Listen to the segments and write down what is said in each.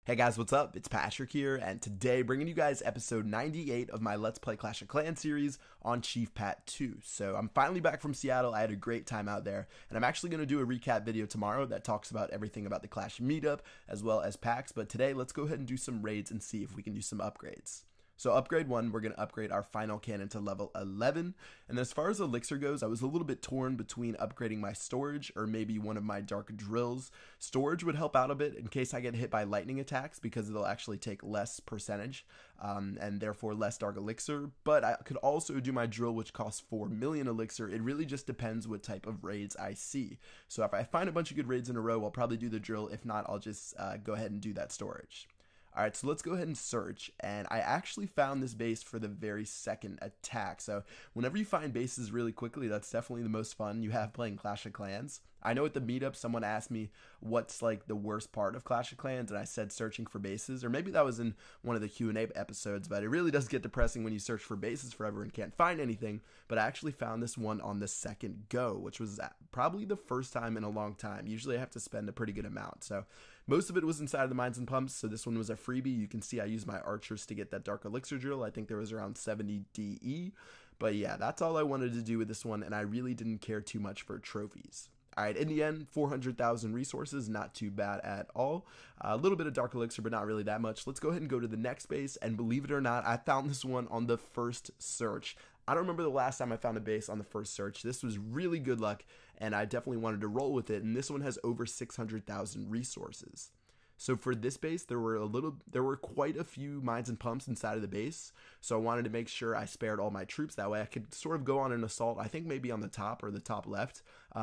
Hey guys, what's up? It's Patrick here, and today bringing you guys episode 98 of my Let's Play Clash of Clans series on Chief Pat 2. So I'm finally back from Seattle. I had a great time out there, and I'm actually going to do a recap video tomorrow that talks about everything about the Clash meetup as well as packs. But today, let's go ahead and do some raids and see if we can do some upgrades. So upgrade 1, we're going to upgrade our final cannon to level 11, and as far as elixir goes, I was a little bit torn between upgrading my storage or maybe one of my dark drills. Storage would help out a bit in case I get hit by lightning attacks because they'll actually take less percentage and therefore less dark elixir, but I could also do my drill, which costs 4 million elixir. It really just depends what type of raids I see. So if I find a bunch of good raids in a row, I'll probably do the drill. If not, I'll just go ahead and do that storage. Alright, so let's go ahead and search, and I actually found this base for the very second attack. So whenever you find bases really quickly, that's definitely the most fun you have playing Clash of Clans. I know at the meetup someone asked me what's like the worst part of Clash of Clans, and I said searching for bases, or maybe that was in one of the Q&A episodes, but it really does get depressing when you search for bases forever and can't find anything. But I actually found this one on the second go, which was probably the first time in a long time. Usually I have to spend a pretty good amount, so most of it was inside of the mines and pumps, so this one was a freebie. You can see I used my archers to get that dark elixir drill. I think there was around 70 DE, but yeah, that's all I wanted to do with this one, and I really didn't care too much for trophies. Alright, in the end, 400,000 resources, not too bad at all. A little bit of dark elixir, but not really that much. Let's go ahead and go to the next base, and believe it or not, I found this one on the first search. I don't remember the last time I found a base on the first search. This was really good luck, and I definitely wanted to roll with it, and this one has over 600,000 resources. So for this base, there were quite a few mines and pumps inside of the base, so I wanted to make sure I spared all my troops. That way I could sort of go on an assault, I think maybe on the top or the top left.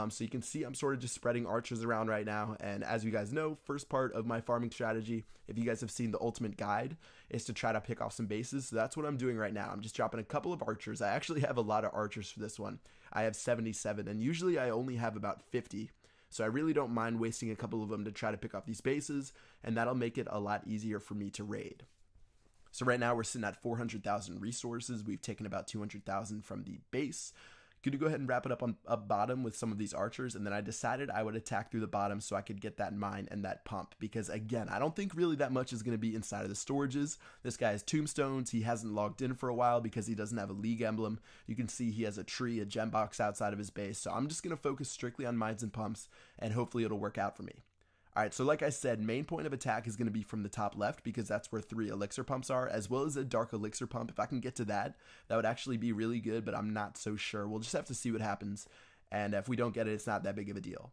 So you can see I'm sort of just spreading archers around right now, and as you guys know, first part of my farming strategy, if you guys have seen the ultimate guide, is to try to pick off some bases. So that's what I'm doing right now. I'm just dropping a couple of archers. I actually have a lot of archers for this one. I have 77, and usually I only have about 50. So I really don't mind wasting a couple of them to try to pick off these bases, and that'll make it a lot easier for me to raid. So right now we're sitting at 400,000 resources. We've taken about 200,000 from the base. Gonna go ahead and wrap it up on up bottom with some of these archers, and then I decided I would attack through the bottom so I could get that mine and that pump, because again, I don't think really that much is going to be inside of the storages. This guy has tombstones. He hasn't logged in for a while because he doesn't have a league emblem. You can see he has a tree, a gem box outside of his base, so I'm just going to focus strictly on mines and pumps, and hopefully it'll work out for me. Alright, so like I said, main point of attack is going to be from the top left because that's where 3 elixir pumps are, as well as a dark elixir pump. If I can get to that, that would actually be really good, but I'm not so sure. We'll just have to see what happens, and if we don't get it, it's not that big of a deal.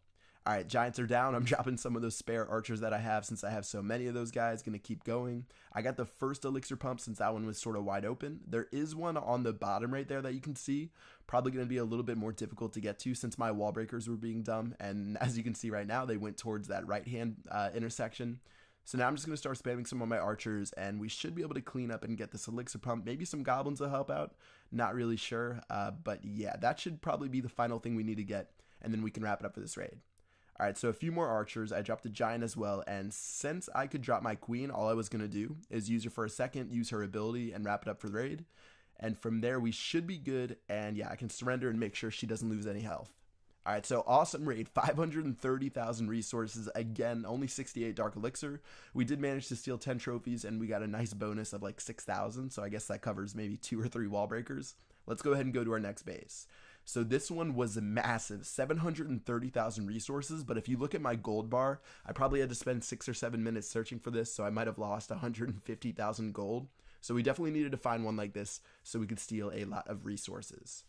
Alright, giants are down. I'm dropping some of those spare archers that I have since I have so many of those guys. Gonna keep going. I got the first elixir pump since that one was sort of wide open. There is one on the bottom right there that you can see. Probably going to be a little bit more difficult to get to since my wall breakers were being dumb. And as you can see right now, they went towards that right-hand intersection. So now I'm just going to start spamming some of my archers, and we should be able to clean up and get this elixir pump. Maybe some goblins will help out. Not really sure. But yeah, that should probably be the final thing we need to get, and then we can wrap it up for this raid. Alright, so a few more archers. I dropped a giant as well, and since I could drop my queen, all I was going to do is use her for a second, use her ability, and wrap it up for the raid. And from there, we should be good, and yeah, I can surrender and make sure she doesn't lose any health. Alright, so awesome raid, 530,000 resources, again, only 68 dark elixir. We did manage to steal 10 trophies, and we got a nice bonus of like 6,000, so I guess that covers maybe 2 or 3 wall breakers. Let's go ahead and go to our next base. So this one was massive, 730,000 resources, but if you look at my gold bar, I probably had to spend 6 or 7 minutes searching for this, so I might have lost 150,000 gold. So we definitely needed to find one like this so we could steal a lot of resources.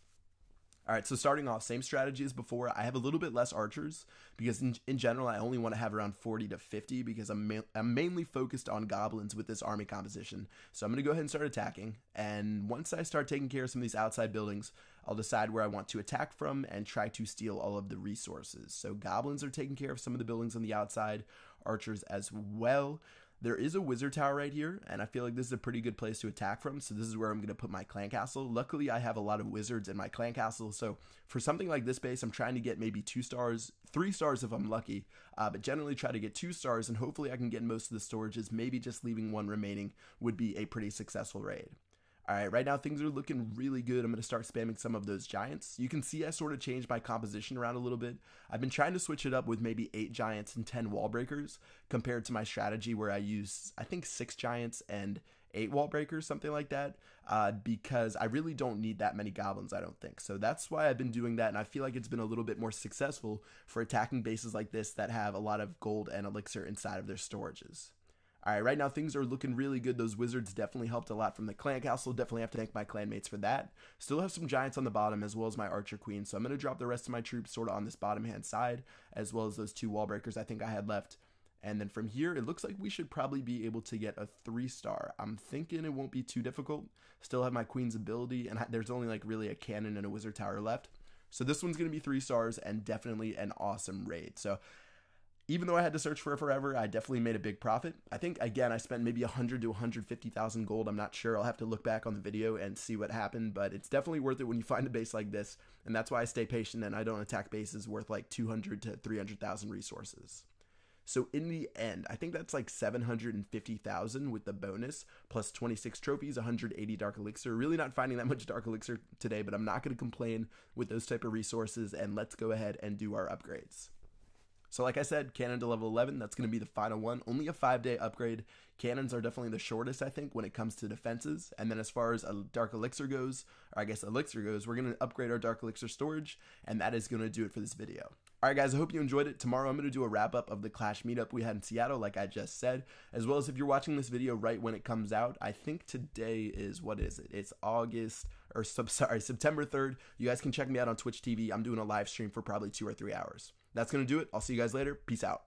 Alright, so starting off, same strategy as before. I have a little bit less archers because in general I only want to have around 40 to 50 because I'm mainly focused on goblins with this army composition. So I'm going to go ahead and start attacking, and once I start taking care of some of these outside buildings, I'll decide where I want to attack from and try to steal all of the resources. So goblins are taking care of some of the buildings on the outside, archers as well. There is a wizard tower right here, and I feel like this is a pretty good place to attack from, so this is where I'm going to put my clan castle. Luckily, I have a lot of wizards in my clan castle, so for something like this base, I'm trying to get maybe 2 stars, 3 stars if I'm lucky, but generally try to get 2 stars, and hopefully I can get most of the storages. Maybe just leaving 1 remaining would be a pretty successful raid. All right, right now things are looking really good. I'm going to start spamming some of those giants. You can see I sort of changed my composition around a little bit. I've been trying to switch it up with maybe 8 giants and 10 wall breakers compared to my strategy where I use, I think, 6 giants and 8 wall breakers, something like that, because I really don't need that many goblins, I don't think. So that's why I've been doing that, and I feel like it's been a little bit more successful for attacking bases like this that have a lot of gold and elixir inside of their storages. Alright, right now things are looking really good. Those wizards definitely helped a lot from the clan castle. Definitely have to thank my clanmates for that. Still have some giants on the bottom as well as my archer queen. So I'm going to drop the rest of my troops sort of on this bottom hand side as well as those 2 wall breakers I think I had left. And then from here, it looks like we should probably be able to get a 3-star. I'm thinking it won't be too difficult. Still have my queen's ability, and there's only like really a cannon and a wizard tower left. So this one's going to be 3 stars and definitely an awesome raid. So even though I had to search for it forever, I definitely made a big profit. I think, again, I spent maybe 100 to 150,000 gold. I'm not sure. I'll have to look back on the video and see what happened, but it's definitely worth it when you find a base like this, and that's why I stay patient and I don't attack bases worth like 200 to 300,000 resources. So in the end, I think that's like 750,000 with the bonus, plus 26 trophies, 180 dark elixir. Really not finding that much dark elixir today, but I'm not going to complain with those type of resources, and let's go ahead and do our upgrades. So like I said, cannon to level 11, that's going to be the final one. Only a 5-day upgrade. Cannons are definitely the shortest, I think, when it comes to defenses. And then as far as a dark elixir goes, or I guess elixir goes, we're going to upgrade our dark elixir storage, and that is going to do it for this video. Alright guys, I hope you enjoyed it. Tomorrow I'm going to do a wrap up of the Clash meetup we had in Seattle, like I just said, as well as if you're watching this video right when it comes out. I think today is, what is it? It's September 3rd. You guys can check me out on Twitch TV. I'm doing a live stream for probably 2 or 3 hours. That's going to do it. I'll see you guys later. Peace out.